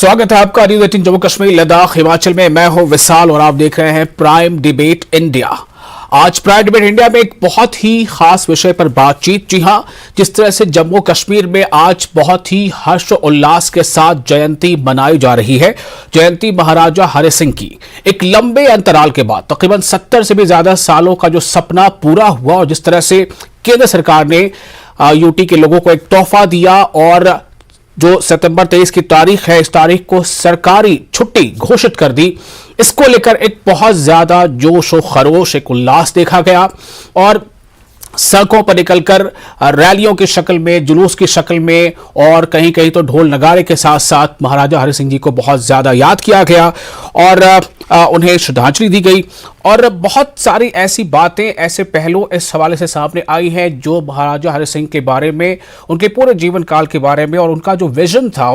स्वागत है आपका न्यूज़ 18 जम्मू कश्मीर लद्दाख हिमाचल में। मैं हूं विशाल और आप देख रहे हैं प्राइम डिबेट इंडिया। आज प्राइम डिबेट इंडिया में एक बहुत ही खास विषय पर बातचीत। जी हां, जिस तरह से जम्मू कश्मीर में आज बहुत ही हर्ष उल्लास के साथ जयंती मनाई जा रही है, जयंती महाराजा हरि सिंह की। एक लंबे अंतराल के बाद तकरीबन 70 से भी ज्यादा सालों का जो सपना पूरा हुआ और जिस तरह से केंद्र सरकार ने यूटी के लोगों को एक तोहफा दिया और जो सितंबर 23 की तारीख है, इस तारीख को सरकारी छुट्टी घोषित कर दी। इसको लेकर एक बहुत ज्यादा जोश और खरोश, एक उल्लास देखा गया और सड़कों पर निकलकर रैलियों की शक्ल में, जुलूस की शक्ल में और कहीं कहीं तो ढोल नगाड़े के साथ साथ महाराजा हरि सिंह जी को बहुत ज्यादा याद किया गया और उन्हें श्रद्धांजलि दी गई। और बहुत सारी ऐसी बातें, ऐसे पहलू इस हवाले से सामने आई हैं जो महाराजा हरि सिंह के बारे में, उनके पूरे जीवन काल के बारे में और उनका जो विजन था,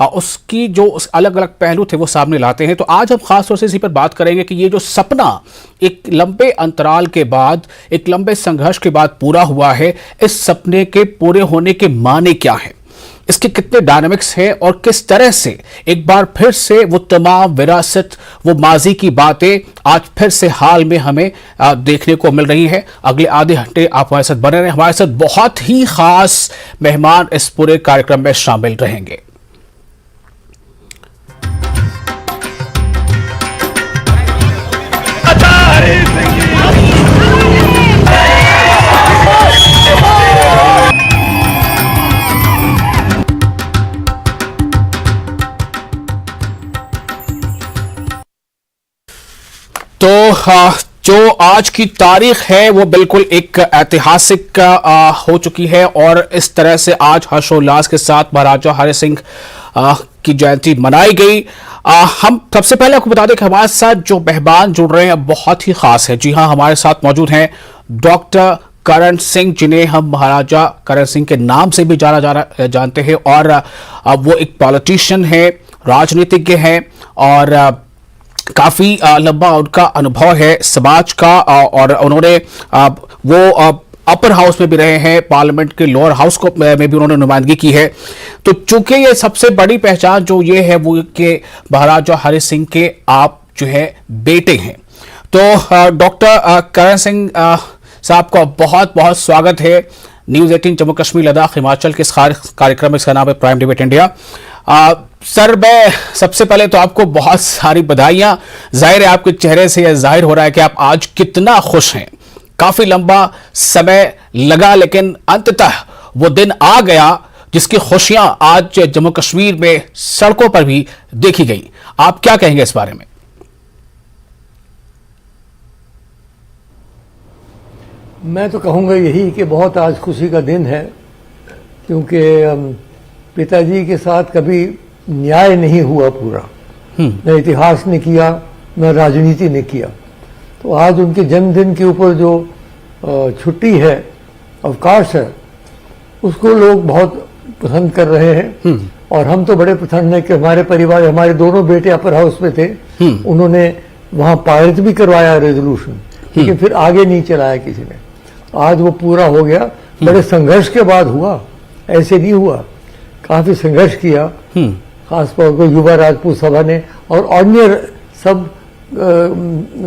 उसकी जो अलग अलग पहलू थे वो सामने लाते हैं। तो आज हम खासतौर से इसी पर बात करेंगे कि ये जो सपना एक लंबे अंतराल के बाद, एक लंबे संघर्ष के बाद पूरा हुआ है, इस सपने के पूरे होने के माने क्या है, इसके कितने डायनामिक्स हैं और किस तरह से एक बार फिर से वो तमाम विरासत, वो माजी की बातें आज फिर से हाल में हमें देखने को मिल रही हैं। अगले आधे घंटे आप हमारे साथ बने रहें। हमारे साथ बहुत ही खास मेहमान इस पूरे कार्यक्रम में शामिल रहेंगे। तो जो आज की तारीख है वो बिल्कुल एक ऐतिहासिक हो चुकी है और इस तरह से आज हर्षोल्लास के साथ महाराजा हरि सिंह की जयंती मनाई गई। हम सबसे पहले आपको बता दें कि हमारे साथ जो मेहमान जुड़ रहे हैं बहुत ही खास है। जी हां, हमारे साथ मौजूद हैं डॉक्टर करण सिंह, जिन्हें हम महाराजा करण सिंह के नाम से भी जानते हैं और वो एक पॉलिटिशियन है, राजनीतिज्ञ हैं और काफी लंबा उनका अनुभव है समाज का और उन्होंने वो अपर हाउस में भी रहे हैं, पार्लियामेंट के लोअर हाउस को में भी उन्होंने नुमाइंदगी की है। तो चूंकि ये सबसे बड़ी पहचान जो ये है वो कि महाराजा हरि सिंह के आप जो है बेटे हैं। तो डॉक्टर करण सिंह साहब का बहुत बहुत स्वागत है न्यूज़ 18 जम्मू कश्मीर लद्दाख हिमाचल के इस कार्यक्रम में। इसका नाम है प्राइम डिबेट इंडिया। सर, मैं सबसे पहले तो आपको बहुत सारी बधाइयां। जाहिर है आपके चेहरे से यह जाहिर हो रहा है कि आप आज कितना खुश हैं। काफी लंबा समय लगा लेकिन अंततः वो दिन आ गया जिसकी खुशियां आज जम्मू कश्मीर में सड़कों पर भी देखी गई। आप क्या कहेंगे इस बारे में? मैं तो कहूँगा यही कि बहुत आज खुशी का दिन है, क्योंकि पिताजी के साथ कभी न्याय नहीं हुआ पूरा, न इतिहास ने किया न राजनीति ने किया। तो आज उनके जन्मदिन के ऊपर जो छुट्टी है, अवकाश है, उसको लोग बहुत पसंद कर रहे हैं और हम तो बड़े पसंद है कि हमारे परिवार, हमारे दोनों बेटे अपर हाउस में थे, उन्होंने वहाँ पारित भी करवाया रेजोल्यूशन, लेकिन फिर आगे नहीं चलाया किसी ने। आज वो पूरा हो गया, बड़े संघर्ष के बाद हुआ, ऐसे नहीं हुआ, काफी संघर्ष किया, खासतौर पर युवा राजपूत सभा ने और अन्य सब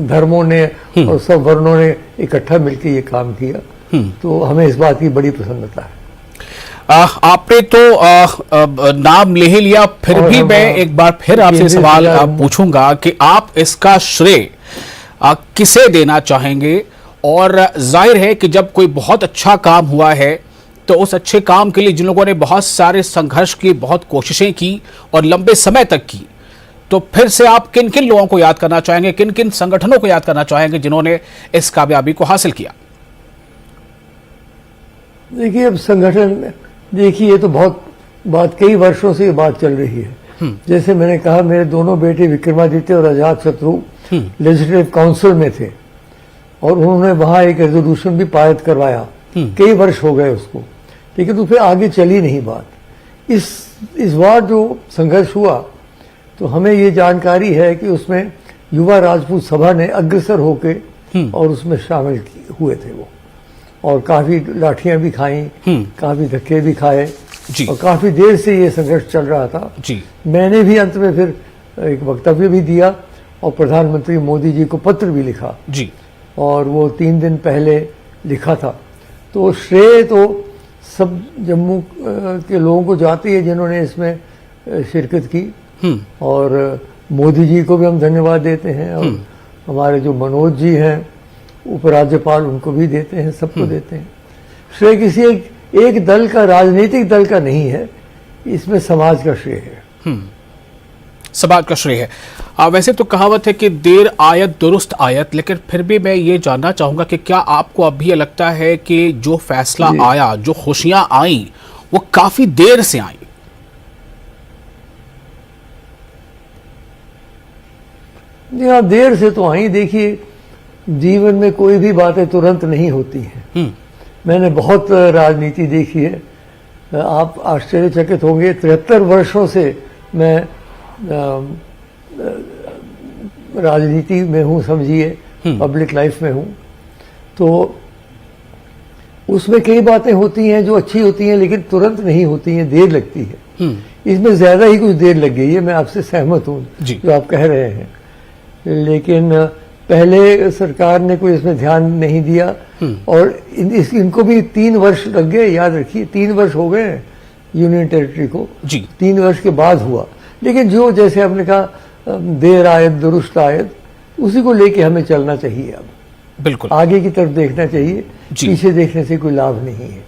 धर्मों ने और सब वर्णों ने इकट्ठा मिलकर ये काम किया। तो हमें इस बात की बड़ी प्रसन्नता है। आपने तो नाम ले ही लिया, फिर भी मैं एक बार फिर आपसे सवाल पूछूंगा कि आप इसका श्रेय किसे देना चाहेंगे? और जाहिर है कि जब कोई बहुत अच्छा काम हुआ है तो उस अच्छे काम के लिए जिन लोगों ने बहुत सारे संघर्ष की, बहुत कोशिशें की और लंबे समय तक की, तो फिर से आप किन किन लोगों को याद करना चाहेंगे, किन किन संगठनों को याद करना चाहेंगे जिन्होंने इस कामयाबी को हासिल किया? देखिए, अब संगठन, देखिए ये तो बहुत बात, कई वर्षों से ये बात चल रही है। जैसे मैंने कहा, मेरे दोनों बेटे विक्रमादित्य और अजातशत्रु लेजिस्लेटिव काउंसिल में थे और उन्होंने वहां एक रेजोल्यूशन भी पारित करवाया। कई वर्ष हो गए उसको, लेकिन तो फिर आगे चली नहीं बात। इस बार जो संघर्ष हुआ तो हमें ये जानकारी है कि उसमें युवा राजपूत सभा ने अग्रसर होके और उसमें शामिल हुए थे वो, और काफी लाठियां भी खाई, काफी धक्के भी खाए जी। और काफी देर से ये संघर्ष चल रहा था। जी। मैंने भी अंत में फिर एक वक्तव्य भी दिया और प्रधानमंत्री मोदी जी को पत्र भी लिखा जी। और वो 3 दिन पहले लिखा था। तो श्रेय तो सब जम्मू के लोगों को जाती है जिन्होंने इसमें शिरकत की, और मोदी जी को भी हम धन्यवाद देते हैं, और हमारे जो मनोज जी हैं उपराज्यपाल उनको भी देते हैं, सबको देते हैं। श्रेय किसी एक दल का, राजनीतिक दल का नहीं है, इसमें समाज का श्रेय है। समाज का श्रेय है। वैसे तो कहावत है कि देर आयत दुरुस्त आयत, लेकिन फिर भी मैं ये जानना चाहूंगा कि क्या आपको अब भी ये लगता है कि जो फैसला आया, जो खुशियां आई, वो काफी देर से आई? जी हाँ, देर से तो आई। देखिए, जीवन में कोई भी बातें तुरंत नहीं होती हैं। मैंने बहुत राजनीति देखी है। आप आश्चर्यचकित होंगे, 73 वर्षों से मैं राजनीति में हूँ, समझिए, पब्लिक लाइफ में हूँ। तो उसमें कई बातें होती हैं जो अच्छी होती हैं, लेकिन तुरंत नहीं होती हैं, देर लगती है। इसमें ज्यादा ही कुछ देर लग गई है, मैं आपसे सहमत हूँ जो आप कह रहे हैं। लेकिन पहले सरकार ने कोई इसमें ध्यान नहीं दिया, और इनको भी 3 वर्ष लग गए। याद रखिए, 3 वर्ष हो गए यूनियन टेरिटरी को जी। 3 वर्ष के बाद हुआ। लेकिन जो, जैसे आपने कहा, देर आयत दुरुस्त आयत, उसी को लेके हमें चलना चाहिए। अब बिल्कुल आगे की तरफ देखना चाहिए, पीछे देखने से कोई लाभ नहीं है।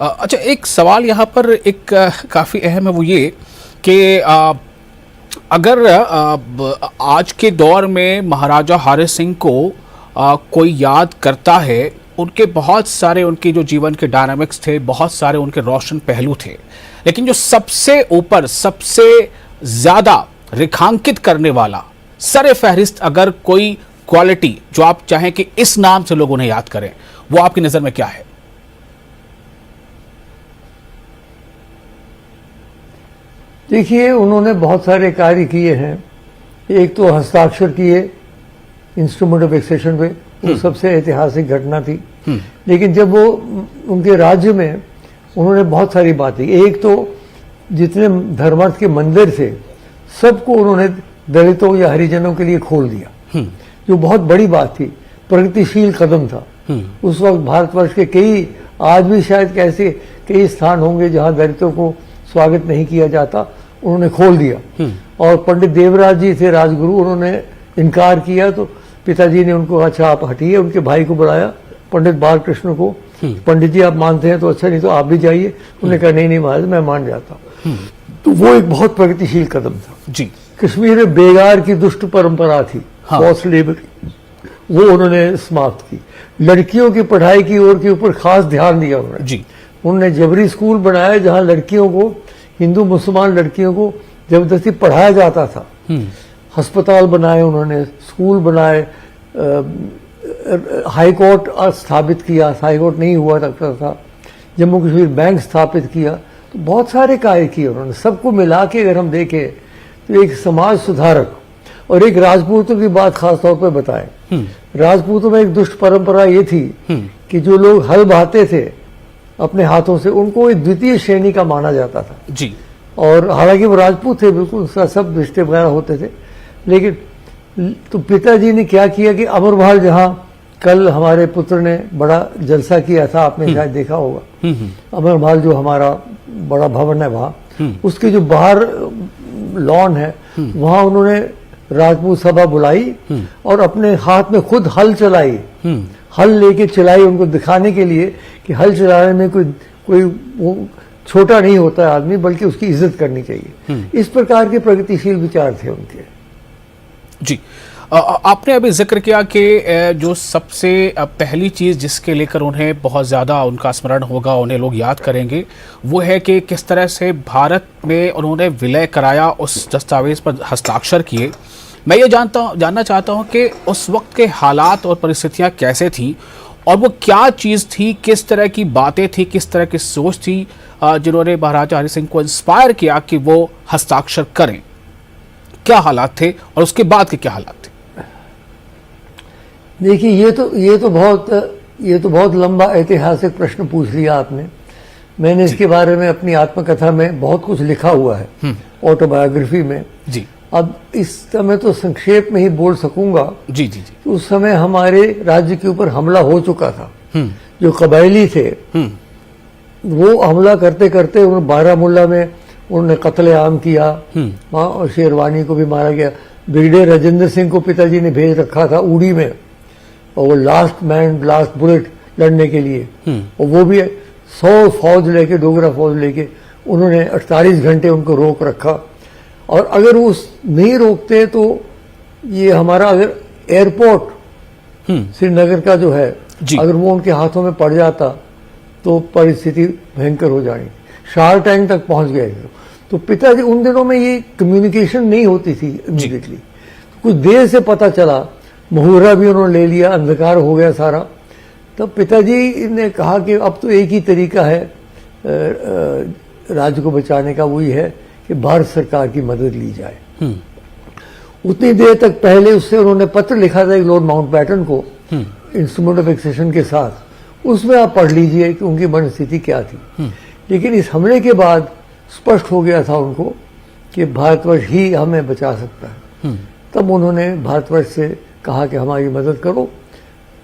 अच्छा, एक सवाल यहाँ पर एक काफी अहम है, वो ये कि अगर आज के दौर में महाराजा हारिस सिंह को कोई याद करता है, उनके बहुत सारे, उनके जो जीवन के डायनामिक्स थे, बहुत सारे उनके रोशन पहलू थे, लेकिन जो सबसे ऊपर, सबसे ज्यादा रेखांकित करने वाला, सरे फहरिस्त अगर कोई क्वालिटी जो आप चाहें कि इस नाम से लोग उन्हें याद करें, वो आपकी नजर में क्या है? देखिए, उन्होंने बहुत सारे कार्य किए हैं। एक तो हस्ताक्षर किए इंस्ट्रूमेंट ऑफ एक्सेशन पे, वो सबसे ऐतिहासिक घटना थी। लेकिन जब वो उनके राज्य में, उन्होंने बहुत सारी बातें। एक तो जितने धर्मार्थ के मंदिर थे, सबको उन्होंने दलितों या हरिजनों के लिए खोल दिया, जो बहुत बड़ी बात थी, प्रगतिशील कदम था। उस वक्त भारतवर्ष के कई, आज भी शायद कैसे कई स्थान होंगे जहां दलितों को स्वागत नहीं किया जाता, उन्होंने खोल दिया। और पंडित देवराज जी थे राजगुरु, उन्होंने इनकार किया, तो पिताजी ने उनको, अच्छा आप हटिए, उनके भाई को बुलाया, पंडित बालकृष्ण को, पंडित जी आप मानते हैं तो अच्छा, नहीं तो आप भी जाइए। उन्होंने कहा नहीं महाराज, मैं मान जाता हूँ। तो वो एक बहुत प्रगतिशील कदम था जी। कश्मीर में बेगार की दुष्ट परंपरा थी, फॉर्स लेबरी, वो उन्होंने समाप्त की। लड़कियों की पढ़ाई की ओर के ऊपर खास ध्यान दिया उन्होंने जी। उन्होंने जबरी स्कूल बनाए जहां लड़कियों को, हिंदू मुसलमान लड़कियों को जबरदस्ती पढ़ाया जाता था। अस्पताल बनाए उन्होंने, स्कूल बनाए, हाई कोर्ट स्थापित किया, हाई कोर्ट नहीं हुआ करता था, जम्मू कश्मीर बैंक स्थापित किया। तो बहुत सारे कार्य किए उन्होंने। सबको मिला के अगर हम देखें तो एक समाज सुधारक। और एक राजपूतों की बात खास तौर पर बताएं, राजपूतों में एक दुष्ट परंपरा ये थी कि जो लोग हल बहाते थे अपने हाथों से, उनको एक द्वितीय श्रेणी का माना जाता था जी। और हालांकि वो राजपूत थे, बिल्कुल सब रिश्ते वगैरह होते थे। लेकिन तो पिताजी ने क्या किया कि अमरभाल, जहां कल हमारे पुत्र ने बड़ा जलसा किया था, आपने शायद देखा होगा, अमरभाल जो हमारा बड़ा भवन है वहां, उसके जो बाहर लॉन है, वहां उन्होंने राजपूत सभा बुलाई और अपने हाथ में खुद हल चलाई, हल लेके चलाई, उनको दिखाने के लिए कि हल चलाने में कोई वो छोटा नहीं होता है आदमी, बल्कि उसकी इज्जत करनी चाहिए। इस प्रकार के प्रगतिशील विचार थे उनके जी। आपने अभी जिक्र किया कि जो सबसे पहली चीज जिसके लेकर उन्हें बहुत ज्यादा उनका स्मरण होगा, उन्हें लोग याद करेंगे, वो है कि किस तरह से भारत में उन्होंने विलय कराया, उस दस्तावेज पर हस्ताक्षर किए। मैं ये जानना चाहता हूं कि उस वक्त के हालात और परिस्थितियां कैसे थी, और वो क्या चीज थी, किस तरह की बातें थी, किस तरह की सोच थी जिन्होंने महाराजा हरि सिंह को इंस्पायर किया कि वो हस्ताक्षर करें। क्या हालात थे और उसके बाद के क्या हालात थे? देखिए, ये तो बहुत लंबा ऐतिहासिक प्रश्न पूछ लिया आपने। मैंने इसके बारे में अपनी आत्मकथा में बहुत कुछ लिखा हुआ है, ऑटोबायोग्राफी में। जी अब इस समय तो संक्षेप में ही बोल सकूंगा। जी जी जी। उस समय हमारे राज्य के ऊपर हमला हो चुका था। जो कबायली थे वो हमला करते करते उन्होंने बारामूला में उन्होंने कत्लेआम किया, वहाँ और शेरवानी को भी मारा गया। ब्रिगेडियर राजेंद्र सिंह को पिताजी ने भेज रखा था उड़ी में, और वो लास्ट मैन लास्ट बुलेट लड़ने के लिए, और वो भी 100 फौज लेके, डोगरा फौज लेके उन्होंने 48 घंटे उनको रोक रखा। और अगर वो नहीं रोकते तो ये हमारा अगर एयरपोर्ट श्रीनगर का जो है, अगर वो उनके हाथों में पड़ जाता तो परिस्थिति भयंकर हो जानी। शार्क टैंक तक पहुंच गए थे। तो पिताजी उन दिनों में ये कम्युनिकेशन नहीं होती थी इमीडिएटली, कुछ देर से पता चला। महुरा भी उन्होंने ले लिया, अंधकार हो गया सारा। तब पिताजी ने कहा कि अब तो एक ही तरीका है राज्य को बचाने का, वही है कि भारत सरकार की मदद ली जाए। उतनी देर तक पहले उससे उन्होंने पत्र लिखा था लॉर्ड माउंटबैटन को, इंस्ट्रूमेंट ऑफ एक्सेशन के साथ। उसमें आप पढ़ लीजिए कि उनकी मनस्थिति क्या थी। लेकिन इस हमले के बाद स्पष्ट हो गया था उनको कि भारतवर्ष ही हमें बचा सकता है। तब उन्होंने भारतवर्ष से कहा कि हमारी मदद करो।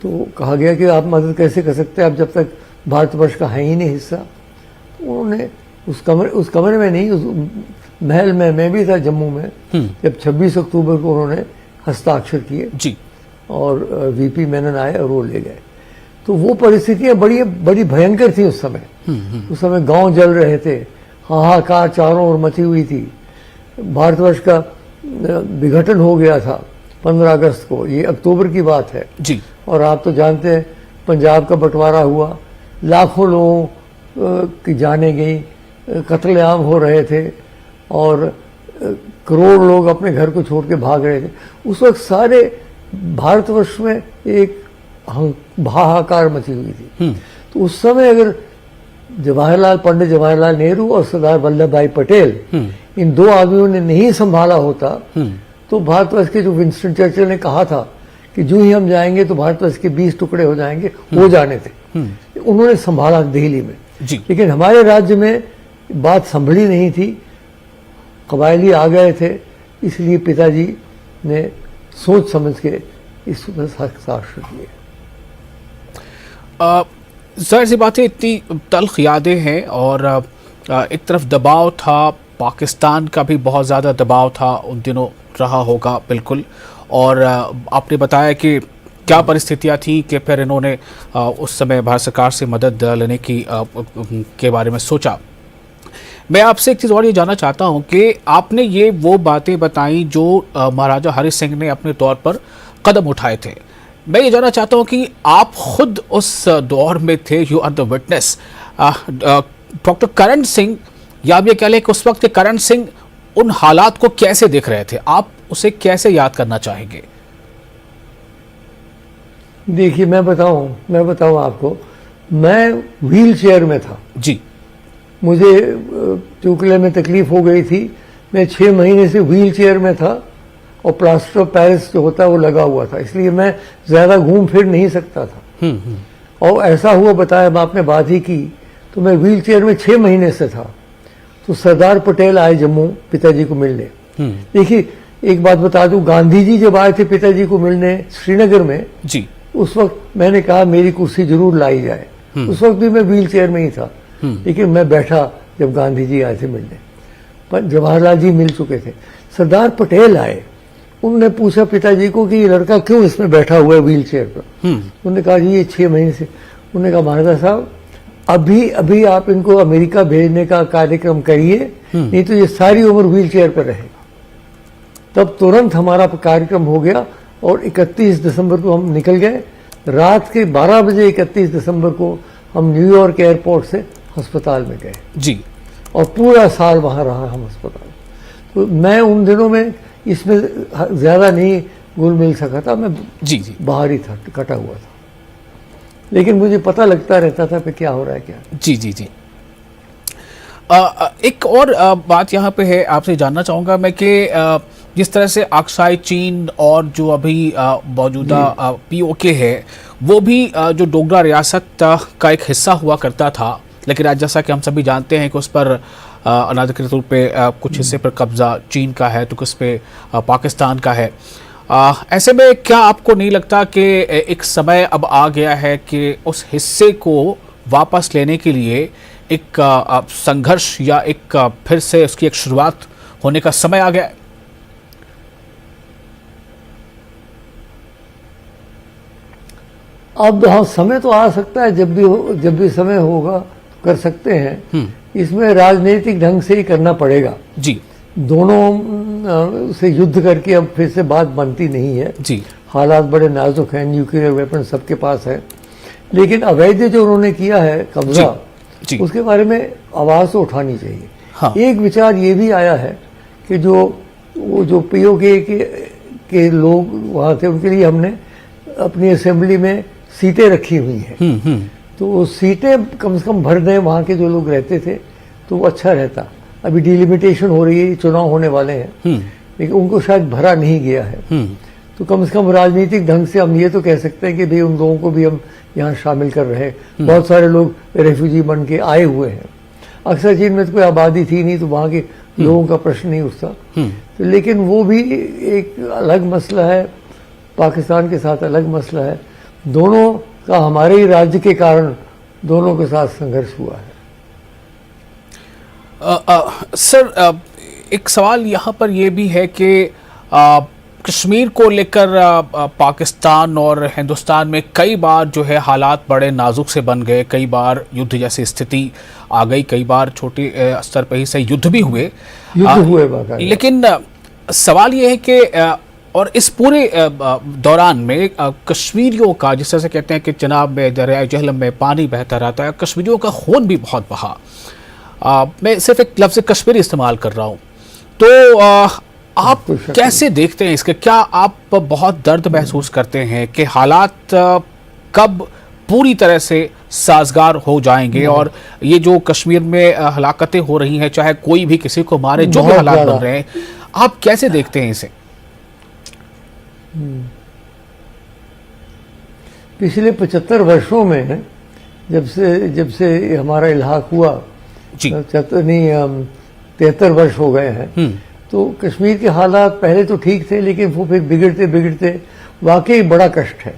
तो कहा गया कि आप मदद कैसे कर सकते हैं, आप जब तक भारतवर्ष का है ही नहीं हिस्सा। तो उन्होंने उस कमरे में नहीं, उस महल में, मैं भी था जम्मू में, जब 26 अक्टूबर को उन्होंने हस्ताक्षर किए जी, और वीपी मेनन आए और वो ले गए। तो वो परिस्थितियां बड़ी भयंकर थी उस समय। उस समय गांव जल रहे थे, हाहाकार चारों ओर मची हुई थी। भारतवर्ष का विघटन हो गया था 15 अगस्त को, ये अक्टूबर की बात है जी। और आप तो जानते हैं पंजाब का बंटवारा हुआ, लाखों लोगों की जाने गई, कत्लेआम हो रहे थे और करोड़ लोग अपने घर को छोड़ के भाग रहे थे। उस वक्त सारे भारतवर्ष में एक हाहाकार मची हुई थी। तो उस समय अगर पंडित जवाहरलाल नेहरू और सरदार वल्लभ भाई पटेल, इन दो आदमियों ने नहीं संभाला होता तो भारतवर्ष के, जो विंस्टन चर्चिल ने कहा था कि जो ही हम जाएंगे तो भारतवर्ष के 20 टुकड़े हो जाएंगे, हो जाने थे। उन्होंने संभाला दिल्ली में जी। लेकिन हमारे राज्य में बात संभली नहीं थी, कबायली आ गए थे। इसलिए पिताजी ने सोच समझ के इस पर हस्ताक्षर किए। जाहिर सी बात है, इतनी तल्ख यादें हैं और एक तरफ दबाव था, पाकिस्तान का भी बहुत ज़्यादा दबाव था उन दिनों, रहा होगा बिल्कुल। और आपने बताया कि क्या परिस्थितियां थी कि फिर इन्होंने उस समय भारत सरकार से मदद लेने की के बारे में सोचा। मैं आपसे एक चीज़ और ये जानना चाहता हूं कि आपने ये वो बातें बताई जो महाराजा हरि सिंह ने अपने तौर पर कदम उठाए थे। मैं ये जानना चाहता हूं कि आप खुद उस दौर में थे, you are the witness. Doctor Karan Singh, या आप ये कह लें कि उस वक्त करण सिंह उन हालात को कैसे देख रहे थे, आप उसे कैसे याद करना चाहेंगे? देखिए मैं बताऊं आपको, मैं व्हील चेयर में था जी। मुझे चूकले में तकलीफ हो गई थी, मैं 6 महीने से व्हील चेयर में था और प्लास्टर ऑफ पेरिस जो होता है वो लगा हुआ था, इसलिए मैं ज्यादा घूम फिर नहीं सकता था। और ऐसा हुआ, बताया आपने बात ही की, तो मैं व्हील चेयर में 6 महीने से था। तो सरदार पटेल आए जम्मू पिताजी को मिलने। देखिए एक बात बता दूं, गांधी जी जब आए थे पिताजी को मिलने श्रीनगर में जी, उस वक्त मैंने कहा मेरी कुर्सी जरूर लाई जाए। उस वक्त भी मैं व्हील चेयर में ही था, लेकिन मैं बैठा जब गांधी जी आए थे मिलने। पर जवाहरलाल जी मिल चुके थे। सरदार पटेल आए, उन्होंने पूछा पिताजी को कि ये लड़का क्यों इसमें बैठा हुआ है व्हील चेयर पर। उन्होंने कहा जी ये 6 महीने से। उन्होंने कहा महाराजा साहब अभी आप इनको अमेरिका भेजने का कार्यक्रम करिए, नहीं तो ये सारी उम्र व्हील चेयर पर रहेगा। तब तुरंत हमारा कार्यक्रम हो गया और 31 दिसंबर को हम निकल गए। रात के 12 बजे 31 दिसंबर को हम न्यूयॉर्क एयरपोर्ट से अस्पताल में गए जी, और पूरा साल वहां रहा हम अस्पताल। तो मैं उन दिनों में इसमें ज्यादा नहीं घुल मिल सका था, मैं जी बाहर ही था, कटा हुआ था, लेकिन मुझे पता लगता रहता था कि क्या हो रहा है क्या। जी जी जी। एक और बात यहाँ पे है, आपसे जानना चाहूँगा मैं कि जिस तरह से अक्साई चीन और जो अभी मौजूदा पीओके है, वो भी जो डोगरा रियासत का एक हिस्सा हुआ करता था, लेकिन आज जैसा कि हम सभी जानते हैं कि उस पर अनाधिकृत रूप पे कुछ हिस्से पर कब्जा चीन का है तो किस पे पाकिस्तान का है। ऐसे में क्या आपको नहीं लगता कि एक समय अब आ गया है कि उस हिस्से को वापस लेने के लिए एक संघर्ष या एक फिर से उसकी एक शुरुआत होने का समय आ गया है? अब हाँ, समय तो आ सकता है, जब भी समय होगा तो कर सकते हैं। इसमें राजनीतिक ढंग से ही करना पड़ेगा जी। दोनों से युद्ध करके अब फिर से बात बनती नहीं है जी। हालात बड़े नाजुक हैं, न्यूक्लियर वेपन सबके पास है, लेकिन अवैध जो उन्होंने किया है कब्जा जी। उसके बारे में आवाज तो उठानी चाहिए। हाँ। एक विचार ये भी आया है कि जो पीओके के लोग वहां थे उनके लिए हमने अपनी असेंबली में सीटें रखी हुई हैं, तो वो सीटें कम से कम भर दें वहां के जो लोग रहते थे तो वो अच्छा रहता। अभी डिलिमिटेशन हो रही है, चुनाव होने वाले हैं, लेकिन उनको शायद भरा नहीं गया है। तो कम से कम राजनीतिक ढंग से हम ये तो कह सकते हैं कि भाई उन लोगों को भी हम यहाँ शामिल कर रहे हैं। बहुत सारे लोग रेफ्यूजी बन के आए हुए हैं। अक्सर चीन में तो कोई आबादी थी नहीं, तो वहाँ के लोगों का प्रश्न नहीं उठता, तो लेकिन वो भी एक अलग मसला है, पाकिस्तान के साथ अलग मसला है। दोनों का हमारे ही राज्य के कारण दोनों के साथ संघर्ष हुआ है। सर, एक सवाल यहाँ पर यह भी है कि कश्मीर को लेकर पाकिस्तान और हिंदुस्तान में कई बार जो है हालात बड़े नाजुक से बन गए, कई बार युद्ध जैसी स्थिति आ गई, कई बार छोटे स्तर पर ही से युद्ध भी हुए, लेकिन सवाल ये है कि और इस पूरे दौरान में कश्मीरियों का, जिस तरह से कहते हैं कि चनाब में दरिया जहलम में पानी बहता रहता है, कश्मीरियों का खून भी बहुत बहा। मैं सिर्फ एक लफ्ज़ कश्मीरी इस्तेमाल कर रहा हूँ, तो आप कैसे देखते हैं इसके? क्या आप बहुत दर्द महसूस करते हैं कि हालात कब पूरी तरह से साजगार हो जाएंगे और ये जो कश्मीर में हलाकतें हो रही हैं, चाहे कोई भी किसी को मारे, जो भी हालात बन रहे हैं, आप कैसे देखते हैं इसे? पिछले 75 वर्षों में जब से हमारा इल्हाक हुआ, 73 वर्ष हो गए हैं, तो कश्मीर के हालात पहले तो ठीक थे, लेकिन वो फिर बिगड़ते बिगड़ते वाकई बड़ा कष्ट है।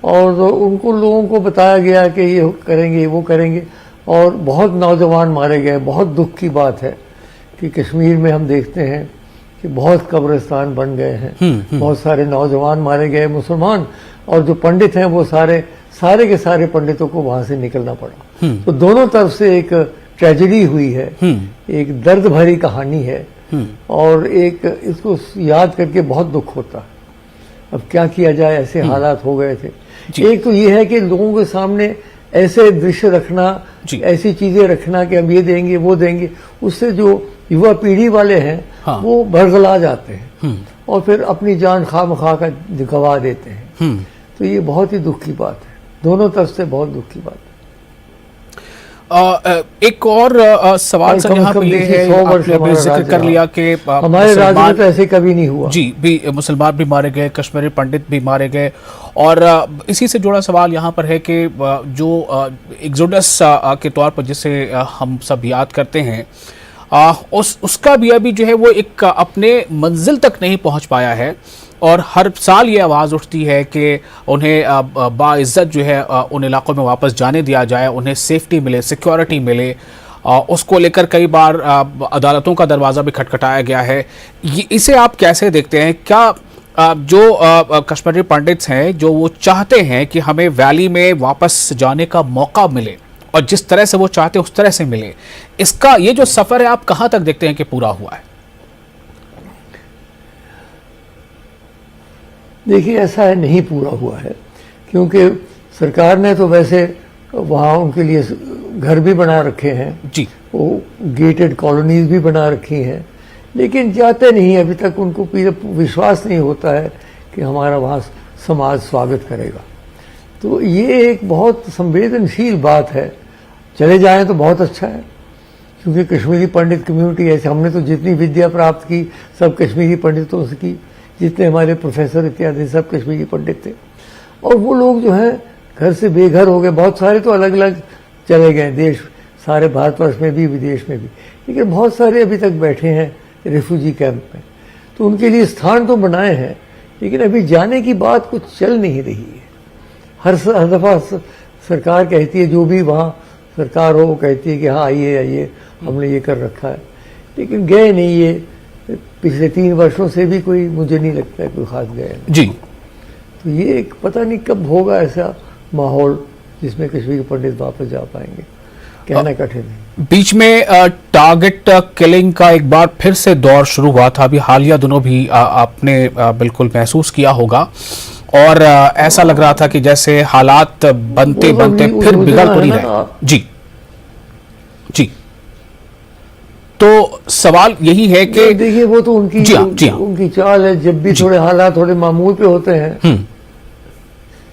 और उनको लोगों को बताया गया कि ये करेंगे वो करेंगे, और बहुत नौजवान मारे गए। बहुत दुख की बात है कि कश्मीर में हम देखते हैं कि बहुत कब्रिस्तान बन गए हैं, बहुत सारे नौजवान मारे गए, मुसलमान, और जो पंडित हैं वो सारे के सारे पंडितों को वहां से निकलना पड़ा। तो दोनों तरफ से एक ट्रेजेडी हुई है, एक दर्द भरी कहानी है, और एक इसको याद करके बहुत दुख होता है। अब क्या किया जाए, ऐसे हालात हो गए थे। एक तो ये है कि लोगों के सामने ऐसे दृश्य रखना, ऐसी चीजें रखना कि हम ये देंगे वो देंगे, उससे जो युवा पीढ़ी वाले हैं वो भड़बड़ा जाते हैं और फिर अपनी जान खामखा का गवा देते हैं। तो ये बहुत ही दुख की बात है, दोनों तरफ से बहुत दुख की बात है। एक और सवाल सर यहाँ पे ये है, आपने जिक्र कर लिया कि हमारे राज्य में तो ऐसे कभी नहीं हुआ। जी, भी मुसलमान भी मारे गए, कश्मीरी पंडित भी मारे गए, और इसी से जुड़ा सवाल यहाँ पर है कि जो एक्सोडस के तौर पर जिसे हम सब याद करते हैं, उसका भी अभी जो है वो एक अपने मंजिल तक नहीं पहुँच पाया है, और हर साल ये आवाज़ उठती है कि उन्हें बाइज्जत जो है उन इलाकों में वापस जाने दिया जाए, उन्हें सेफ्टी मिले, सिक्योरिटी मिले। उसको लेकर कई बार अदालतों का दरवाज़ा भी खटखटाया गया है। इसे आप कैसे देखते हैं? क्या जो कश्मीरी पंडित्स हैं, जो वो चाहते हैं कि हमें वैली में वापस जाने का मौका मिले और जिस तरह से वो चाहते हैं उस तरह से मिले, इसका ये जो सफ़र है आप कहाँ तक देखते हैं कि पूरा हुआ है? देखिए, ऐसा है, नहीं पूरा हुआ है, क्योंकि सरकार ने तो वैसे वहाँ उनके लिए घर भी बना रखे हैं जी, वो गेटेड कॉलोनीज भी बना रखी हैं, लेकिन जाते नहीं। अभी तक उनको विश्वास नहीं होता है कि हमारा वहाँ समाज स्वागत करेगा। तो ये एक बहुत संवेदनशील बात है। चले जाएं तो बहुत अच्छा है, क्योंकि कश्मीरी पंडित कम्युनिटी ऐसे, हमने तो जितनी विद्या प्राप्त की सब कश्मीरी पंडितों से की, जितने हमारे प्रोफेसर इत्यादि सब कश्मीरी पंडित थे। और वो लोग जो हैं घर से बेघर हो गए, बहुत सारे तो अलग अलग चले गए, देश सारे भारतवर्ष में भी, विदेश में भी। लेकिन बहुत सारे अभी तक बैठे हैं रिफ्यूजी कैंप में, तो उनके लिए स्थान तो बनाए हैं, लेकिन अभी जाने की बात कुछ चल नहीं रही है। हर दफ़ा सरकार कहती है, जो भी वहाँ सरकार हो, वो कहती है कि हाँ आइए आइए, हमने ये कर रखा है, लेकिन गए नहीं। ये पिछले 3 वर्षों से भी कोई, मुझे नहीं लगता है कोई खास गए जी। तो ये एक पता नहीं कब होगा ऐसा माहौल जिसमें कश्मीर पंडित वापस जा पाएंगे, कहना कठिन है। बीच में टारगेट किलिंग का एक बार फिर से दौर शुरू हुआ था, अभी हालिया दिनों भी आपने बिल्कुल महसूस किया होगा, और ऐसा लग रहा था कि जैसे हालात बनते बनते फिर बिगड़ तो नहीं रहे। जी जी। तो सवाल यही है कि देखिए, वो तो उनकी जी हाँ। उनकी चाल है। जब भी थोड़े हालात थोड़े मामूल पे होते हैं,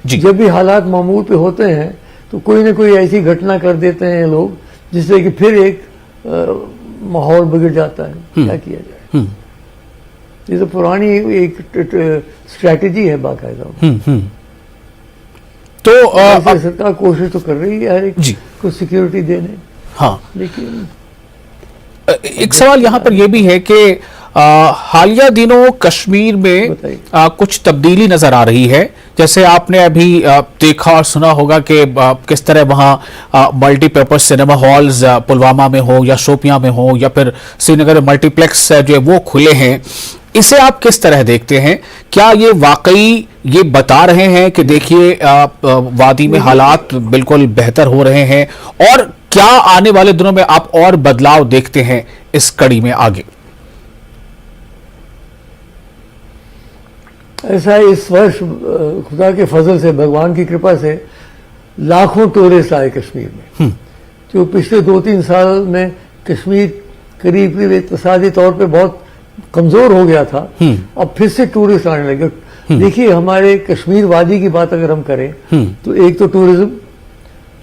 जी, जब भी हालात मामूल पे होते हैं, तो कोई ना कोई ऐसी घटना कर देते हैं लोग, जिससे कि फिर एक माहौल बिगड़ जाता है। क्या किया जाए? ये तो पुरानी एक स्ट्रैटेजी है बाकायदा। तो सरकार कोशिश तो कर रही है हर एक को सिक्योरिटी देने। हाँ, लेकिन एक सवाल यहाँ पर यह भी है कि हालिया दिनों कश्मीर में कुछ तब्दीली नजर आ रही है। जैसे आपने अभी देखा और सुना होगा कि किस तरह वहाँ मल्टीपर्पज सिनेमा हॉल्स पुलवामा में हो या शोपियां में हो या फिर श्रीनगर में मल्टीप्लेक्स जो है वो खुले हैं। इसे आप किस तरह देखते हैं? क्या ये वाकई ये बता रहे हैं कि देखिए वादी में हालात बिल्कुल बेहतर हो रहे हैं, और क्या आने वाले दिनों में आप और बदलाव देखते हैं इस कड़ी में आगे? ऐसा इस वर्ष खुदा के फजल से, भगवान की कृपा से लाखों टूरिस्ट आए कश्मीर में। जो पिछले 2-3 साल में कश्मीर करीब करीब इक़्तिसादी तौर पे बहुत कमजोर हो गया था, अब फिर से टूरिस्ट आने लगे। देखिए, हमारे कश्मीर वादी की बात अगर हम करें तो एक तो टूरिज्म,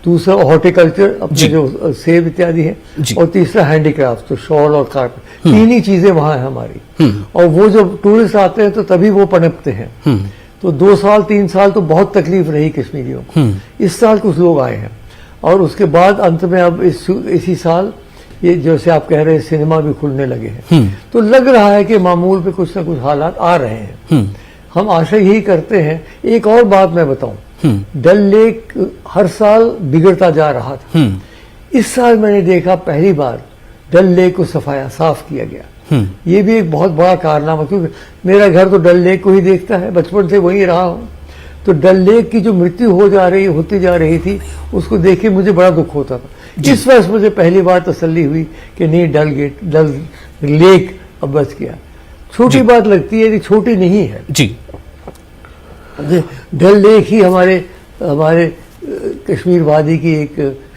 दूसरा हॉर्टिकल्चर, अपने जो सेब इत्यादि है, और तीसरा हैंडीक्राफ्ट, तो शॉल और कार्पेट, 3 ही चीजें वहां है हमारी। और वो जब टूरिस्ट आते हैं तो तभी वो पनपते हैं। तो 2 साल 3 साल तो बहुत तकलीफ रही कश्मीरियों को। इस साल कुछ लोग आए हैं, और उसके बाद अंत में अब इसी साल ये जैसे आप कह रहे हैं सिनेमा भी खुलने लगे हैं, तो लग रहा है कि मामूल पे कुछ ना कुछ हालात आ रहे हैं। हम आशा यही करते हैं। एक और बात मैं बताऊं, डल लेक हर साल बिगड़ता जा रहा था। इस साल मैंने देखा पहली बार डल लेक को साफ किया गया। ये भी एक बहुत बड़ा कारनामा, क्योंकि मेरा घर तो डल लेक को ही देखता है, बचपन से वहीं रहा हूं। तो डल लेक की जो मृत्यु होती जा रही थी, उसको देख के मुझे बड़ा दुख होता था। इस वर्ष मुझे पहली बार तसल्ली हुई कि नहीं, डल लेक अब बच गया। छोटी बात लगती है, छोटी नहीं है जी। डल लेक ही हमारे कश्मीर वादी की एक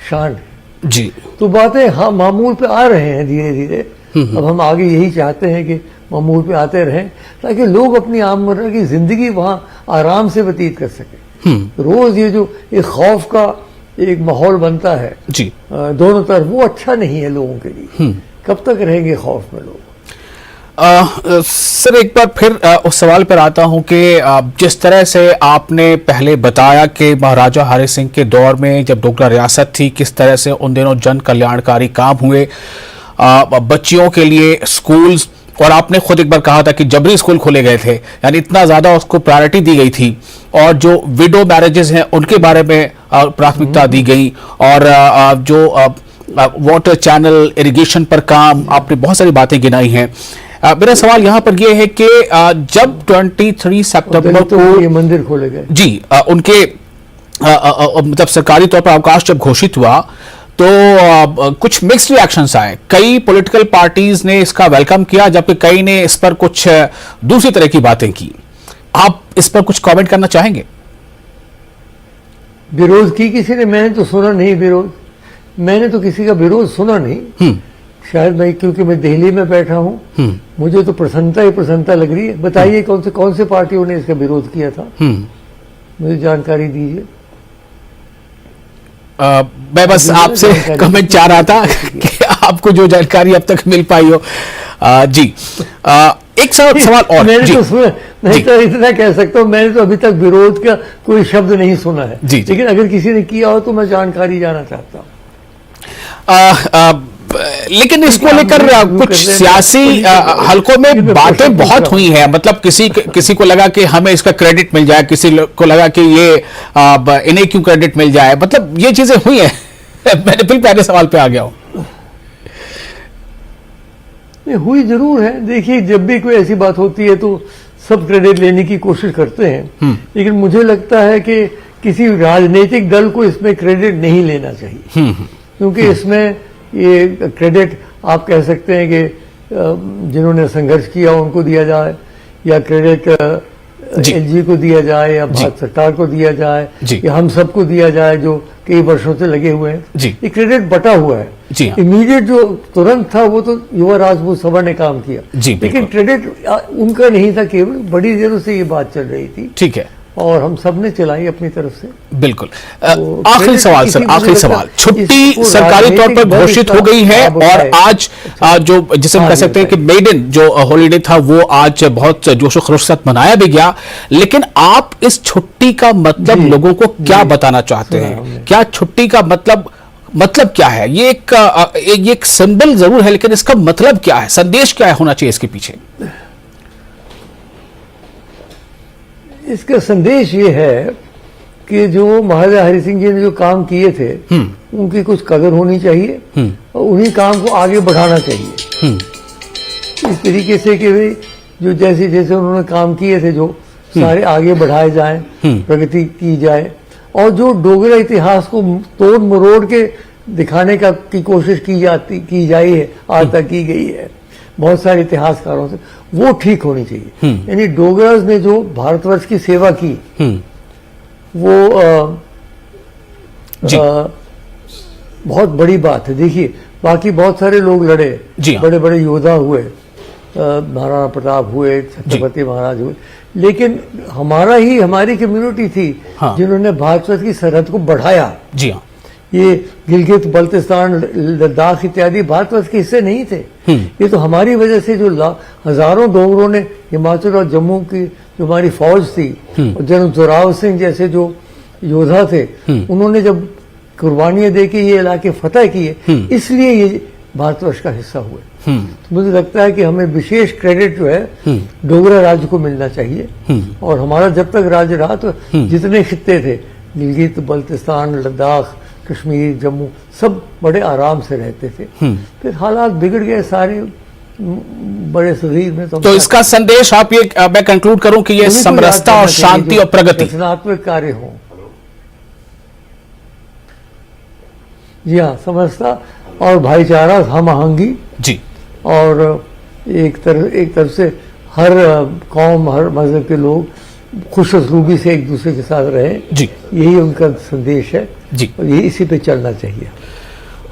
शान है जी। तो बातें हाँ मामूल पे आ रहे हैं धीरे धीरे। अब हम आगे यही चाहते हैं कि मामूल पे आते रहें, ताकि लोग अपनी आमरोज़मर्रा की जिंदगी वहां आराम से व्यतीत कर सकें। रोज ये जो एक खौफ का एक माहौल बनता है जी दोनों तरफ, वो अच्छा नहीं है लोगों के लिए। कब तक रहेंगे खौफ में लोग? सर, एक बार फिर उस सवाल पर आता हूं कि जिस तरह से आपने पहले बताया कि महाराजा हरि सिंह के दौर में जब डोगरा रियासत थी, किस तरह से उन दिनों जन कल्याणकारी काम हुए, बच्चियों के लिए स्कूल्स, और आपने खुद एक बार कहा था कि जबरी स्कूल खोले गए थे, यानी इतना ज्यादा उसको प्रायोरिटी दी गई थी, और जो विडो मैरिजेस हैं उनके बारे में प्राथमिकता दी गई, और जो वाटर चैनल इरिगेशन पर काम, आपने बहुत सारी बातें गिनाई हैं। मेरा सवाल यहाँ पर यह है कि जब 23 सितंबर को ये मंदिर खोले गए जी, उनके मतलब सरकारी तौर पर अवकाश जब घोषित हुआ तो कुछ मिक्स्ड रिएक्शंस आए। कई पॉलिटिकल पार्टीज ने इसका वेलकम किया, जबकि कई ने इस पर कुछ दूसरी तरह की बातें की। आप इस पर कुछ कमेंट करना चाहेंगे? विरोध की किसी ने? मैंने तो सुना नहीं विरोध, मैंने तो किसी का विरोध सुना नहीं। शायद मैं, क्योंकि मैं दिल्ली में बैठा हूं, मुझे तो प्रसन्नता ही प्रसन्नता लग रही है। बताइए कौन से पार्टियों ने इसका विरोध किया था? मुझे जानकारी दीजिए। मैं बस आपसे कमेंट चाह रहा था कि आपको जो जानकारी अब तक मिल पाई हो। जी, एक सवाल और। मैंने जी, तो सुना नहीं, तो इतना कह सकता हूं, मैंने तो अभी तक विरोध का कोई शब्द नहीं सुना है। जी, लेकिन अगर किसी ने किया हो तो मैं जानकारी जाना चाहता हूं। लेकिन इसको लेकर कुछ सियासी हलकों में बातें बहुत हुई हैं। मतलब किसी को लगा कि हमें इसका क्रेडिट मिल जाए, किसी को लगा कि ये इन्हें क्यों क्रेडिट मिल जाए। मतलब ये चीजें हुई हैं। मैं बिल्कुल पहले सवाल पे आ गया हूं। हुई जरूर है। देखिए, जब भी कोई ऐसी बात होती है तो सब क्रेडिट लेने की कोशिश करते हैं, लेकिन मुझे लगता है कि किसी राजनीतिक दल को इसमें क्रेडिट नहीं लेना चाहिए, क्योंकि इसमें ये क्रेडिट आप कह सकते हैं कि जिन्होंने संघर्ष किया उनको दिया जाए, या क्रेडिट एलजी को दिया जाए, या भारत सरकार को दिया जाए, या हम सबको दिया जाए जो कई वर्षों से लगे हुए हैं। ये क्रेडिट बटा हुआ है। इमीडिएट जो तुरंत था वो तो युवा राजपूत सभा ने काम किया, लेकिन क्रेडिट उनका नहीं था केवल, बड़ी देर से ये बात चल रही थी। ठीक है, और हम सब ने चलाई अपनी तरफ से। बिल्कुल। आखिरी सवाल सर, आखिरी सवाल। छुट्टी सरकारी तौर पर घोषित हो गई है और आज जो जिसे हम कह सकते हैं कि मेडन जो हॉलीडे था वो आज बहुत जोशो खरोश के साथ मनाया भी गया, लेकिन आप इस छुट्टी का मतलब लोगों को क्या बताना चाहते हैं? क्या छुट्टी का मतलब क्या है? ये एक सिंबल जरूर है, लेकिन इसका मतलब क्या है, संदेश क्या होना चाहिए इसके पीछे? इसका संदेश ये है कि जो महाराजा हरि सिंह जी ने जो काम किए थे उनकी कुछ कदर होनी चाहिए और उन्हीं काम को आगे बढ़ाना चाहिए। इस तरीके से कि भाई जो जैसे जैसे उन्होंने काम किए थे जो सारे आगे बढ़ाए जाएं, प्रगति की जाए, और जो डोगरा इतिहास को तोड़ मरोड़ के दिखाने की कोशिश की जाई है, आज तक की गई है बहुत सारे इतिहासकारों से, वो ठीक होनी चाहिए। यानी डोगरास ने जो भारतवर्ष की सेवा की वो बहुत बड़ी बात है। देखिए, बाकी बहुत सारे लोग लड़े, बड़े बड़े योद्धा हुए, महाराणा प्रताप हुए, छत्रपति महाराज हुए, लेकिन हमारी कम्युनिटी थी जिन्होंने भारतवर्ष की सरहद को बढ़ाया। जी हाँ, ये गिलगित बल्तिस्तान लद्दाख इत्यादि भारतवर्ष के हिस्से नहीं थे। ये तो हमारी वजह से जो हजारों डोगरों ने हिमाचल और जम्मू की जो हमारी फौज थी और जनरल जोरावर सिंह जैसे जो योद्धा थे, उन्होंने जब कुर्बानियां दे के ये इलाके फतह किए, इसलिए ये भारतवर्ष का हिस्सा हुए। तो मुझे लगता है कि हमें विशेष क्रेडिट जो है डोगरा राज्य को मिलना चाहिए, और हमारा जब तक राज्य रहा तो जितने खित्ते थे, गिलगित बल्तिस्तान लद्दाख कश्मीर जम्मू, सब बड़े आराम से रहते थे। फिर हालात बिगड़ गए सारे बड़े शरीर में। तो इसका संदेश आप ये मैं कंक्लूड करूं कि ये समरसता और शांति और प्रगति, रचनात्मक कार्य हो। जी हाँ, समरसता और भाईचारा, हम आहंगी जी, और एक तरफ से हर कौम हर मजहब के लोग खुशरूबी से एक दूसरे के साथ रहे जी, यही उनका संदेश है जी, और ये इसी पे चलना चाहिए।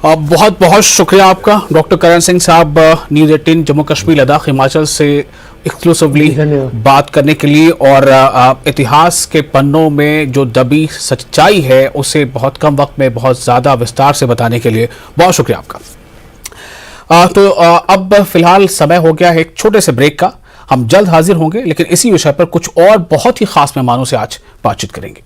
बहुत बहुत शुक्रिया आपका डॉक्टर करण सिंह साहब, न्यूज़ 18 जम्मू कश्मीर लद्दाख हिमाचल से एक्सक्लूसिवली बात करने के लिए, और इतिहास के पन्नों में जो दबी सच्चाई है उसे बहुत कम वक्त में बहुत ज़्यादा विस्तार से बताने के लिए बहुत शुक्रिया आपका। तो अब फिलहाल समय हो गया है एक छोटे से ब्रेक का। हम जल्द हाजिर होंगे, लेकिन इसी विषय पर कुछ और बहुत ही खास मेहमानों से आज बातचीत करेंगे।